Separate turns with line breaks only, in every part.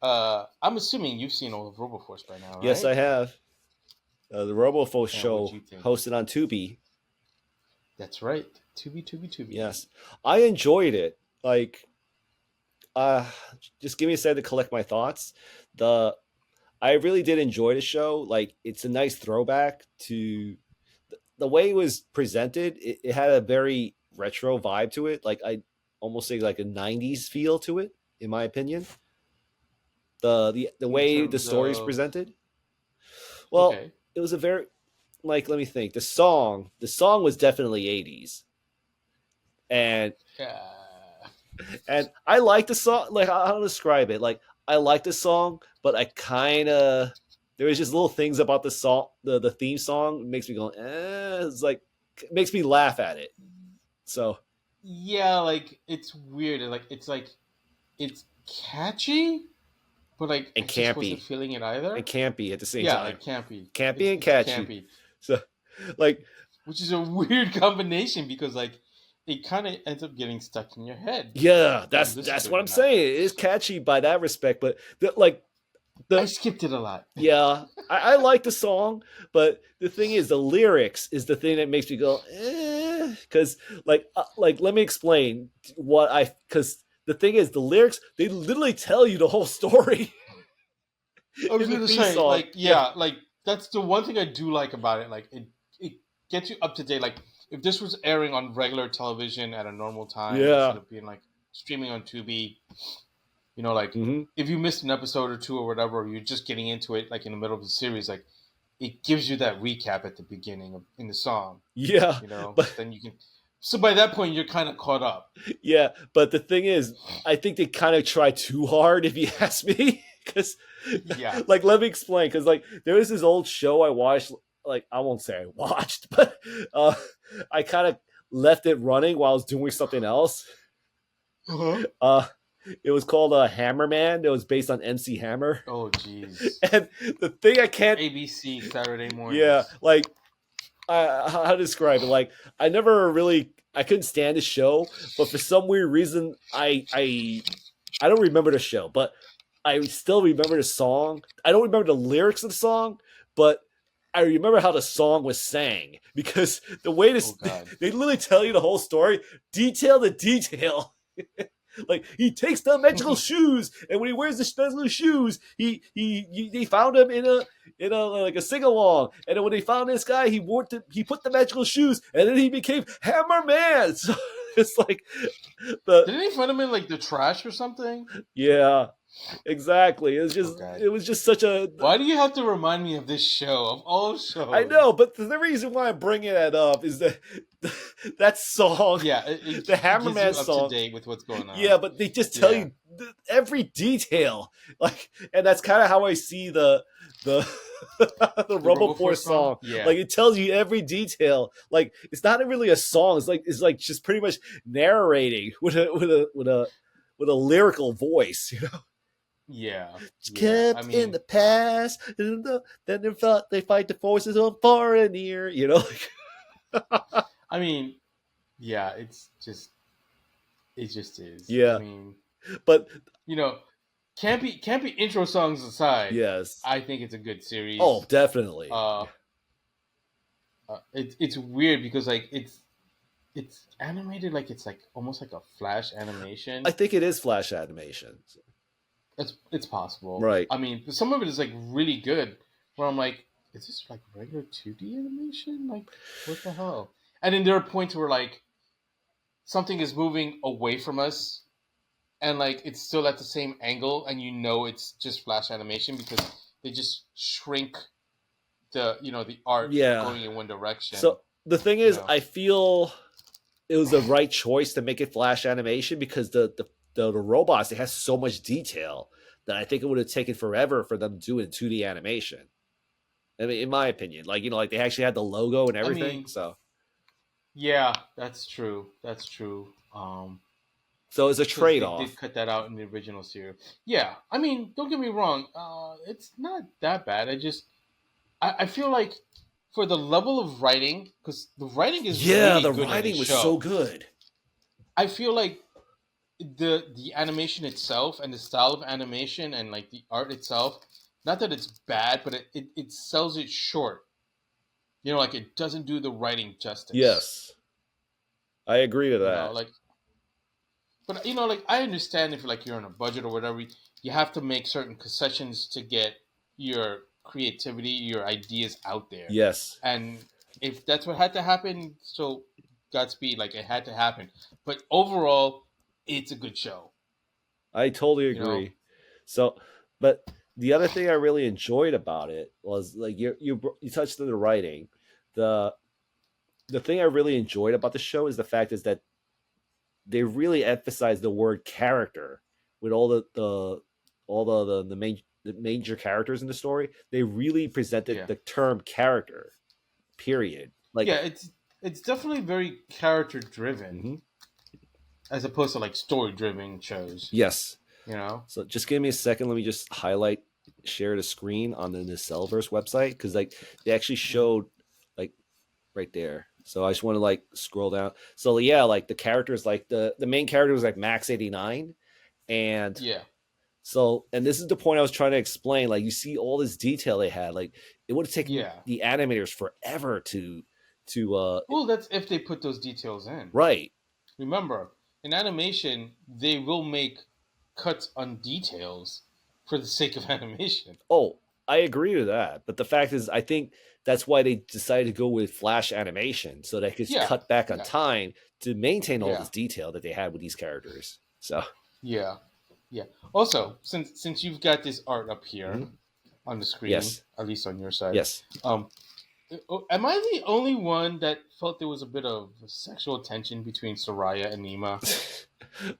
I'm assuming you've seen all of Robo Force by now,
Yes, I
right?
have. The Robo Force
And what
show
you think?
hosted on Tubi.
That's right. Tubi.
Yes, I enjoyed it. Like, uh, just give me a second to collect my thoughts. The I really did enjoy the show. Like, it's a nice throwback to the way it was presented. It had a very retro vibe to it. Like, I almost say like a '90s feel to it, in my opinion. The
In
way the
terms
story is
of
presented. Well,
okay,
it was a very like let me think. The song was definitely '80s, and
yeah,
I like the song. Like, how to describe it? Like, I like the song, but I kind of there was just little things about the song, the theme song makes me go, It's like it makes me laugh at it. So
yeah, like it's weird. It's catchy, but like I
and
just wasn't
campy
feeling it either.
and campy at the same
Yeah,
time,
like campy.
campy and
It's
catchy.
campy,
So like
which is a weird combination because like it kind of ends up getting stuck in your head
yeah,
if you
that's
listen
that's
to
what
it
I'm
enough.
saying. It is catchy by that respect, but like
I
the
skipped it a lot.
yeah, I like the song, but the thing is, the lyrics is the thing that makes me go, because like let me explain what I because the thing is, the lyrics they literally tell you the whole story
I was
in the
gonna
theme
say,
song.
like,
Yeah,
yeah, like that's the one thing I do like about it. Like, it gets you up to date. Like, if this was airing on regular television at a normal time instead
yeah,
of being like streaming on Tubi, like
hmm
if you missed an episode or two or whatever, or you're just getting into it like in the middle of the series, like it gives you that recap at the beginning in the song.
yeah,
So
but
then you can. So by that point, you're kind of caught up.
yeah, but the thing is, I think they kind of try too hard, if you ask me, because
Yeah.
like let me explain because like there was this old show I watched, like I won't say I watched, but uh I kind of left it running while I was doing something else.
Uh-huh.
uh it was called Hammerman. It was based on MC Hammer.
Oh, jeez.
And the thing I can't
ABC Saturday
yeah,
mornings.
like how to describe it, like I couldn't stand the show, but for some weird reason I don't remember the show, but I still remember the song. I don't remember the lyrics of the song, but I remember how the song was sang because the way
Oh
this
God.
they literally tell you the whole story, detail to detail. Like, he takes the magical shoes, and when he wears the magical shoes, they found him in a like a sing along, and then when they found this guy, he put the magical shoes, and then he became Hammer Man. So it's like the
Didn't he find him in like the trash or something?
yeah, exactly.
Oh God.
It was just such a
Why do you have to remind me of this show of all
I
shows?
know, but the reason why I'm bringing that up is that that song,
Yeah, it,
the
it gets
Hammerman
you up to
song.
date with what's going
Yeah,
on.
but they just tell
Yeah.
you every detail, like, and that's kind of how I see the the
The
Robo
Robo Force
Force
song?
song.
Yeah.
Like, it tells you every detail. Like, it's not really a song. It's like just pretty much narrating with a lyrical voice.
Yeah. Yeah. I
Kept in
mean,
the past, then they fight the forces of far and near.
I mean, yeah, it just is. I
Yeah,
mean,
but
you know, campy intro songs aside,
yes.
I think it's a good
Oh,
series.
definitely.
Uh, it's weird because like it's animated like it's like almost like a flash
I
animation.
think it is Flash animation.
It's possible.
Right.
I mean, some of it is like really good. Where I'm like, is this like regular 2D animation? Like, what the hell? And then there are points where like something is moving away from us, and like it's still at the same angle, and it's just flash animation because they just shrink the art
Yeah.
going in one direction.
So the thing
You
is,
know.
I feel it was the right choice to make it Flash animation because the robots, it has so much detail that I think it would have taken forever for them to do it in 2D animation. I mean, in my opinion, like they actually had the logo and
I
everything.
mean,
So
yeah, that's true. That's true.
it's a
Because
trade
they did
off.
cut that out in the original series. Yeah, I mean, don't get me wrong. It's not that bad. I feel like for the level of writing, because the writing is
Yeah,
really
the
good in this
writing was so
show.
good.
I feel like the animation itself and the style of animation and like the art itself, not that it's bad, but it sells it short. You know, like it doesn't do the writing justice.
Yes, I agree to
You know,
that.
like, but you know, like I understand if like you're on a budget or whatever, you have to make certain concessions to get your creativity, your ideas out there.
Yes,
And if that's what had to happen, so Godspeed, like it had to happen. But overall, it's a good show.
I totally
You know,
agree. So, but the other thing I really enjoyed about it was like you touched on the writing. The the thing I really enjoyed about the show is the fact is that they really emphasize the word character with all the major characters in the story. They really presented
yeah,
the term character. Period. Like,
yeah. It's definitely very character driven
mhm.
as opposed to like story driven shows.
Yes.
You know,
So just give me a second. Let me just share the screen on the Nacelleverse website because like they actually
Mhm.
showed like right there. So I just want to like scroll down. So yeah, like the characters, like the main character was like Max 89, and
yeah.
and this is the point I was trying to explain. Like you see all this detail they had. Like it would have taken
Yeah.
the animators forever to
Well, that's if they put those details in.
right.
Remember, in animation, they will make cuts on details for the sake of animation.
Oh, I agree with that. But the fact is, I think that's why they decided to go with flash animation so they could
Yeah.
cut back on
Yeah.
time to maintain all
Yeah.
this detail that they had with these characters. So,
Yeah. Yeah. Also, since you've got this art up here
mhm.
on the screen,
Yes,
at least on your side,
yes,
um, am I the only one that felt there was a bit of sexual tension between Soraya and Nima?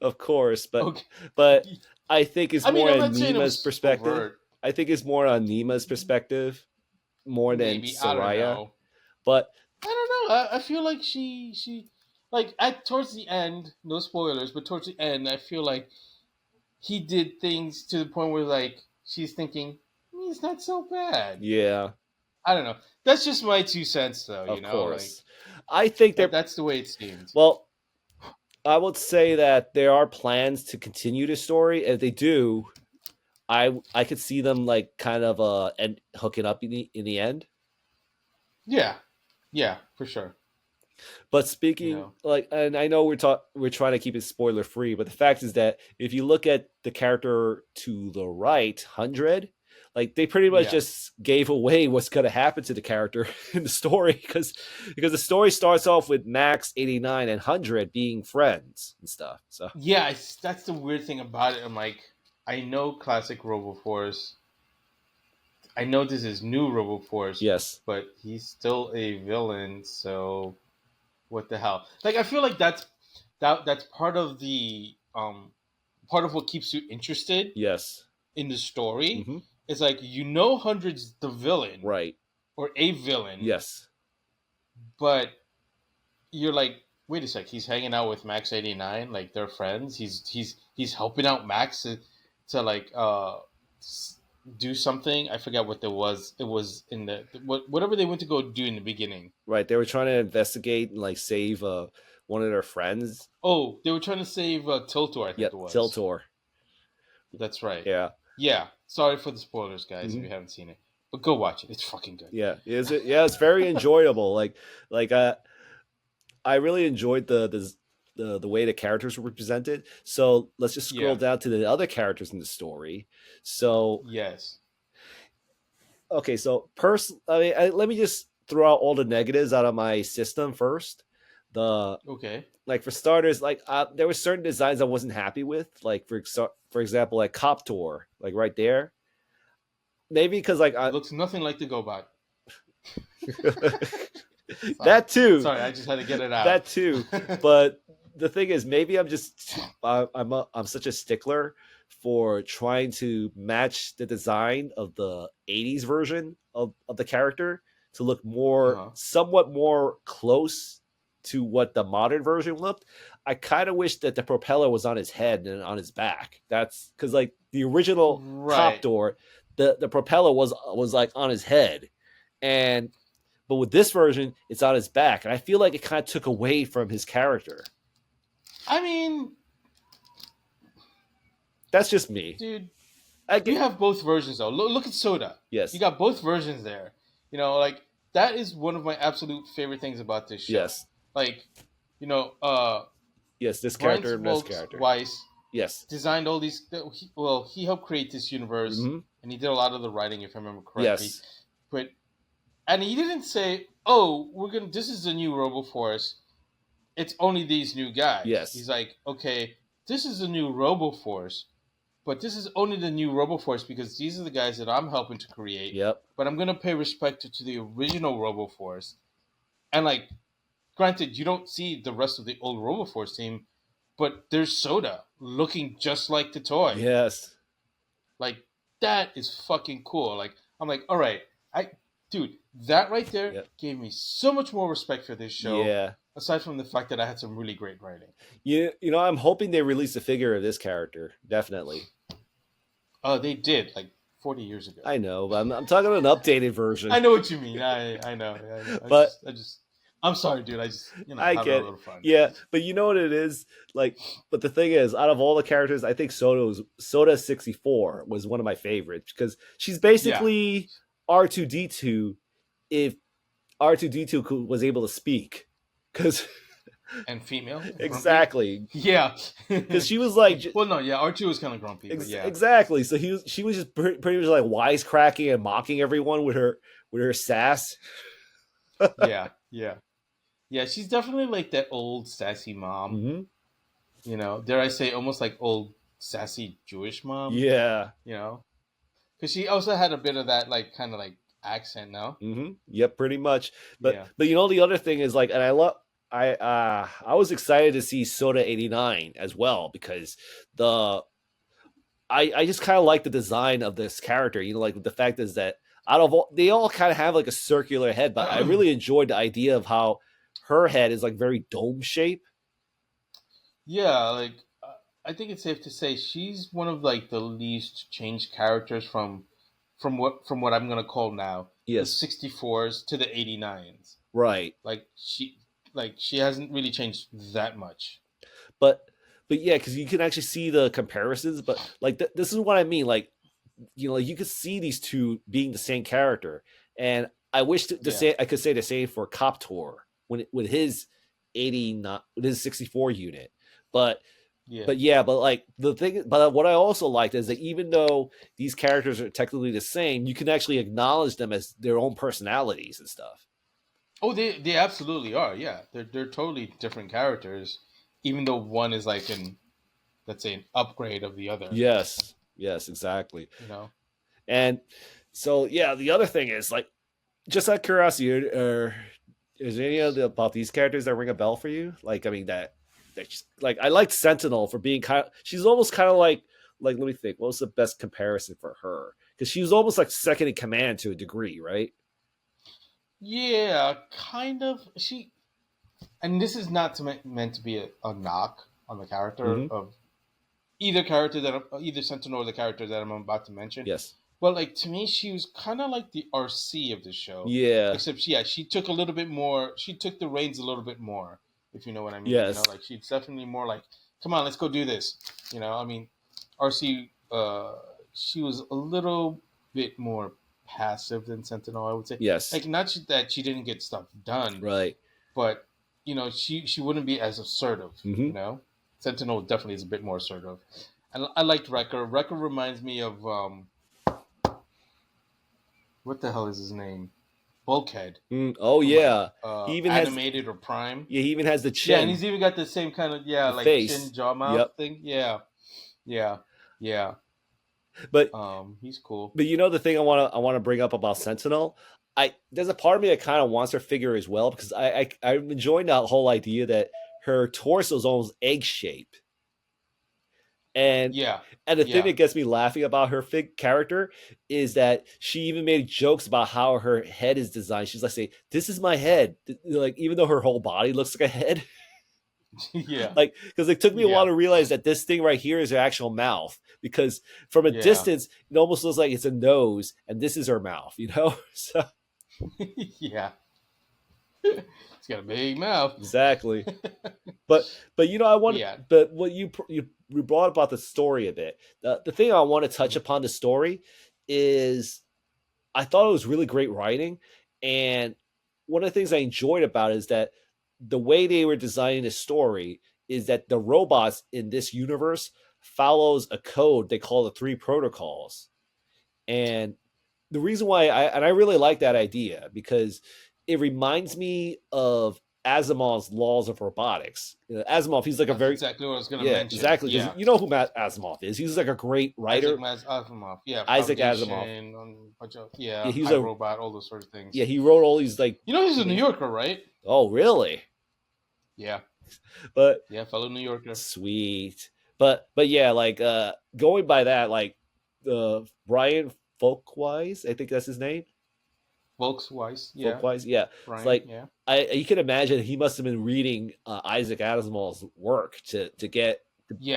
of course.
Okay.
But I think it's
I mean,
more
I'm
on
not saying it
Nima's
was
perspective.
overt.
I think it's more on Nima's perspective more than
Maybe I don't
Soraya.
know.
But
I don't know. I feel like she like at towards the end. No spoilers, but towards the end, I feel like he did things to the point where like she's thinking it's not so bad.
yeah,
I don't know. That's just my 2 cents, though.
of
You know, like
course. I think they're
that's the way it seemed.
well. I would say that there are plans to continue the story. If they do, I could see them like kind of and hooking up in the end.
Yeah, yeah, for sure.
But
You
speaking
know,
like, and I know we're trying to keep it spoiler free, but the fact is that if you look at the character to the right, 100, like they pretty much
yeah,
just gave away what's going to happen to the character in the story because the story starts off with Max 89 and 100 being friends and stuff. So
yeah. That's the weird thing about it. I'm like, I know classic Robo Force. I know this is new Robo Force,
yes,
but he's still a villain. So what the hell? Like I feel like that's part of what keeps you interested
yes,
in the story.
hmm
It's like you know Hundred's the villain
right,
or a villain,
yes.
but you're like, wait a sec, he's hanging out with Max 89, like they're friends. He's helping out Max to like do something. I forget what there was. It was in the whatever they went to go do in the beginning.
Right. They were trying to investigate and like save one of their friends.
Oh, they were trying to save Tiltor, I think it
Yep,
was.
Tiltor.
That's right.
Yeah.
Yeah. Sorry for the spoilers, guys, if
hmm
you haven't seen it. But go watch it. It's fucking good.
Yeah. Is it? Yeah, it's very enjoyable. Like I really enjoyed the way the characters were presented. So let's just scroll
Yeah.
down to the other characters in the story. So
Yes.
okay, so let me just throw out all the negatives out of my system first. The
Okay.
like for starters, like there were certain designs I wasn't happy with. Like for example, like Coptor, like right there. Maybe because like
Looks nothing like the GoBot. Sorry.
that too,
Sorry, I just had to get it out.
that too. But the thing is, maybe I'm just I'm such a stickler for trying to match the design of the '80s version of the character to look
Uh-huh.
somewhat more close to what the modern version looked. I kind of wish that the propeller was on his head and on his back. That's because like the original
Right.
Coptor, the propeller was like on his head, and but with this version, it's on his back, and I feel like it kind of took away from his character.
I mean,
That's just me.
dude.
I
You
get
have both versions though. Look at Soda.
yes,
You got both versions there. You know, like that is one of my absolute favorite things about this show.
yes,
Like, you know,
yes. This
Brent
character and this
Volks
character.
Weiss
Yes.
designed all these. He helped create this universe,
Mm-hmm.
and he did a lot of the writing, if I remember correctly.
Yes.
But and he didn't say, "Oh, we're gonna. This is the new Robo Force. It's only these new guys."
Yes.
He's like, "Okay, this is the new Robo Force, but this is only the new Robo Force because these are the guys that I'm helping to create.
Yep.
But I'm gonna pay respect to the original Robo Force, and like, granted, you don't see the rest of the old Robo Force team, but there's Soda looking just like the toy.
Yes.
Like that is fucking cool. Like I'm like, all right, dude, that right there
Yep.
gave me so much more respect for this show.
Yeah.
Aside from the fact that I had some really great writing.
You know, I'm hoping they release a figure of this character. Definitely.
They did like 40 years ago.
I know, but I'm talking about an updated version.
I know what you mean. I know.
But
I'm sorry, dude. I just
I
have
get
a little fun.
yeah, but you know what it is like. But the thing is, out of all the characters, I think Soda 64 was one of my favorites because she's basically R2D2 if R2D2 was able to speak. Because
and female,
exactly,
grumpy? Yeah,
because she was like,
well, no, yeah, R2 was kind of grumpy, but yeah,
exactly. So she was just pretty much like wisecracking and mocking everyone with her sass.
yeah. She's definitely like that old sassy mom.
Mm-hmm.
You know, dare I say, almost like old sassy Jewish mom.
Yeah,
you know, because she also had a bit of that like kind of like accent. No,
mm-hmm. Yep, pretty much. But you know, the other thing is like, and I was excited to see Soda 89 as well because I just kind of like the design of this character. You know, like the fact is that they all kind of have like a circular head, but I really enjoyed the idea of how her head is like very dome shape.
Yeah, like I think it's safe to say she's one of like the least changed characters from what I'm gonna call now
Yes.
the 64s to the 89s.
Right.
Like she hasn't really changed that much.
But yeah, because you can actually see the comparisons. But like this is what I mean. Like, you know, like you could see these two being the same character, and I wish to say I could say the same for Coptor with his 89 with his 64 unit. But like the thing, but what I also liked is that even though these characters are technically the same, you can actually acknowledge them as their own personalities and stuff.
Oh, they absolutely are. Yeah, they're totally different characters, even though one is like let's say an upgrade of the other.
Yes, exactly.
You know,
and so yeah, the other thing is like, just out of curiosity, is there any other about these characters that ring a bell for you? Like, I mean that like I liked Sentinel for being she's almost kind of like let me think, what's the best comparison for her? Because she was almost like second in command to a degree, right?
Yeah, kind of. And this is not meant to be a knock on the character of either Sentinel or the character that I'm about to mention.
Yes.
But like to me, she was kind of like the RC of the show.
Yeah.
Except she took a little bit more. She took the reins a little bit more, if you know what I mean.
Yes.
You know, like she's definitely more like, come on, let's go do this. You know, I mean, RC. She was a little bit more passive than Sentinel, I would say.
Yes.
Like not that she didn't get stuff done,
right?
But you know, she wouldn't be as assertive. You know, Sentinel definitely is a bit more assertive. And I liked Wrecker. Wrecker reminds me of what the hell is his name? Bulkhead.
Oh yeah,
he even animated or Prime.
Yeah, he even has the chin.
Yeah, and he's even got the same kind of like face. Chin jaw mouth thing. Yeah.
But
he's cool.
But you know the thing I want to bring up about Sentinel, there's a part of me that kind of wants her figure as well because I'm enjoying that whole idea that her torso is almost egg shaped. And the thing that gets me laughing about her character is that she even made jokes about how her head is designed. She's like, "Say, this is my head," like even though her whole body looks like a head. Like because it took me a while to realize that this thing right here is her actual mouth. Because from a distance, it almost looks like it's a nose, and this is her mouth. You know, so
yeah. He's got a big mouth.
Exactly. But I want
Yeah.
but what you brought about the story a bit. The thing I want to touch upon the story is I thought it was really great writing, and one of the things I enjoyed about it is that the way they were designing the story is that the robots in this universe follows a code they call the 3 protocols. And the reason why I really like that idea because it reminds me of Asimov's laws of robotics. Asimov, he's like
That's
a very
exactly what I was going to mention.
exactly.
Yeah,
You know who Matt Asimov is? He's like a great writer.
Asimov. Yeah,
Isaac
Foundation,
Asimov.
yeah,
he's
I, Robot, all those sorts of things.
Yeah, he wrote all these like.
He's a New Yorker, right?
Oh, really?
Yeah.
But
yeah, fellow New Yorker.
Sweet. But yeah, like going by that, like Brian Folkwise, I think that's his name.
Folkwise, yeah.
Folkwise, yeah.
Brian,
it's like
yeah.
You can imagine he must have been reading Isaac Asimov's work to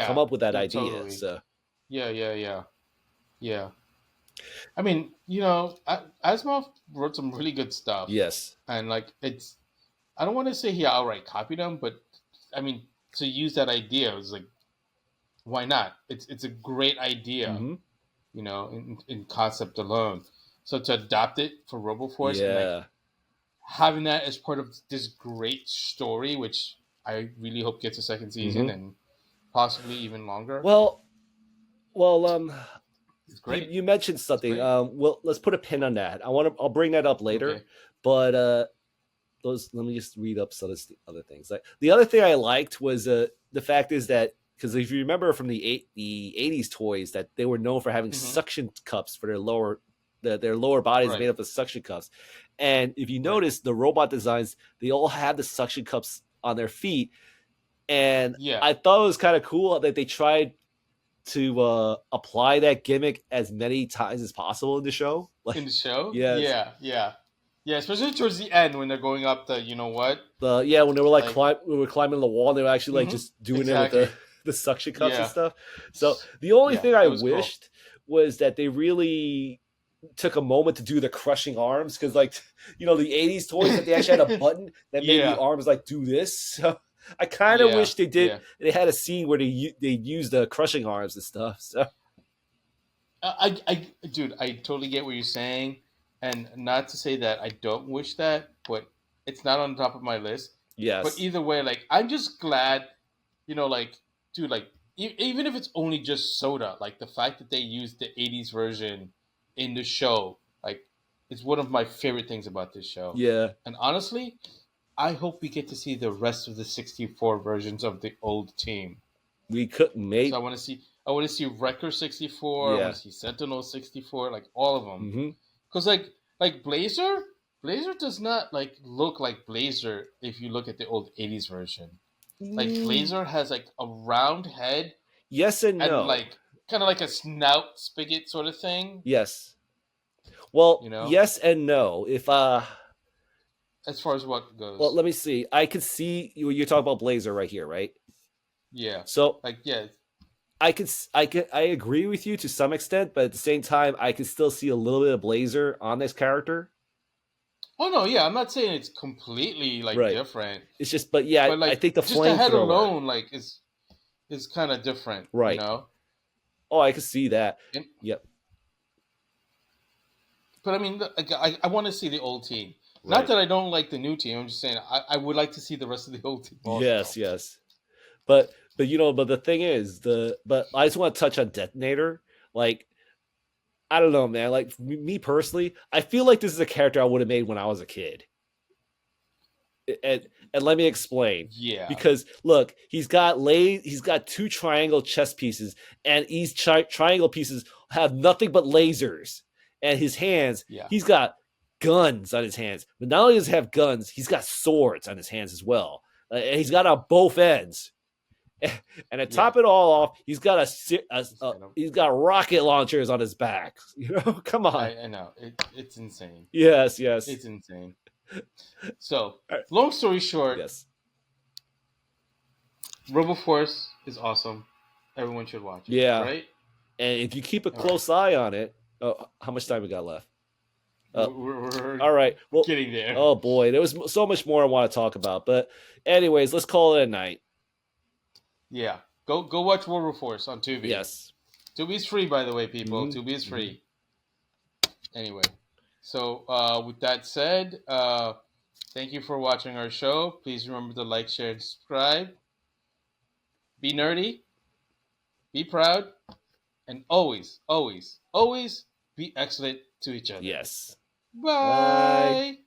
come up with that idea.
Totally.
So
yeah. I mean, Asimov wrote some really good stuff.
Yes.
And like I don't want to say he outright copied him, but I mean to use that idea was like, why not? It's a great idea, in concept alone. So to adopt it for Robo Force and like having that as part of this great story, which I really hope gets a second season and possibly even longer.
Well,
it's great.
You mentioned something. Well, let's put a pin on that. I'll bring that up later. Okay. But let me just read up some of the other things. Like the other thing I liked was the fact is that because if you remember from the 80s toys that they were known for having suction cups for their lower bodies made up of suction cups. And if you notice the robot designs, they all have the suction cups on their feet. And I thought it was kind of cool that they tried to apply that gimmick as many times as possible in the show. Like,
in the show?
Yeah.
Yeah, especially towards the end when they're going up the,
when they were we were climbing the wall, and they were actually like just doing it with the suction cups and stuff. So the only thing I wished was that they really took a moment to do the crushing arms because, like, the 80s toys that they actually had a button that made the arms like do this. So I kind of wish they did. Yeah. They had a scene where they used the crushing arms and stuff. So
dude, I totally get what you're saying, and not to say that I don't wish that, but it's not on top of my list.
Yes.
But either way, like, I'm just glad, like, dude, like, even if it's only just Soda, like the fact that they used the 80s version in the show, like, it's one of my favorite things about this show.
Yeah.
And honestly, I hope we get to see the rest of the 64 versions of the old team.
We couldn't make.
So I want to see Wrecker 64. I want to see Sentinel 64, like all of them. Because like Blazer does not like look like Blazer if you look at the old 80s version. Like Blazer has like a round head.
Yes and no.
Like kind of like a snout spigot sort of thing.
Yes. Well, yes and no. If
as far as what goes.
Well, let me see. I can see you're talking about Blazer right here, right?
Yeah.
So
like
I agree with you to some extent, but at the same time, I can still see a little bit of Blazer on this character.
Oh no, yeah, I'm not saying it's completely like different.
It's just, but like, I think the
just the head alone, like, is kind of different,
right? Oh, I can see that. Yep.
But I mean, I want to see the old team. Right. Not that I don't like the new team. I'm just saying I would like to see the rest of the old team also.
Yes. But the thing is, but I just want to touch on Detonator. Like, I don't know, man. Like, me personally, I feel like this is a character I would have made when I was a kid. And let me explain.
Yeah.
Because look, he's got 2 triangle chest pieces, and these triangle pieces have nothing but lasers. And his hands, he's got guns on his hands. But not only does he have guns, he's got swords on his hands as well. And he's got on both ends. And to top it all off, he's got he's got rocket launchers on his back. Come on.
I know. It's insane.
Yes.
It's insane. So, long story short,
yes.
Robo Force is awesome. Everyone should watch it.
Yeah.
Right?
And if you keep a close eye on it, how much time we got left?
We're
All right. Well,
getting there.
oh boy, there was so much more I want to talk about. But anyways, let's call it a night.
Yeah. Go watch Robo Force on Tubi.
Yes.
Tubi is free, by the way, people.
Mhm.
Tubi is free. Anyway, so with that said, thank you for watching our show. Please remember to like, share, and subscribe. Be nerdy. Be proud. And always, always, always be excellent to each other.
Yes.
Bye.
Bye.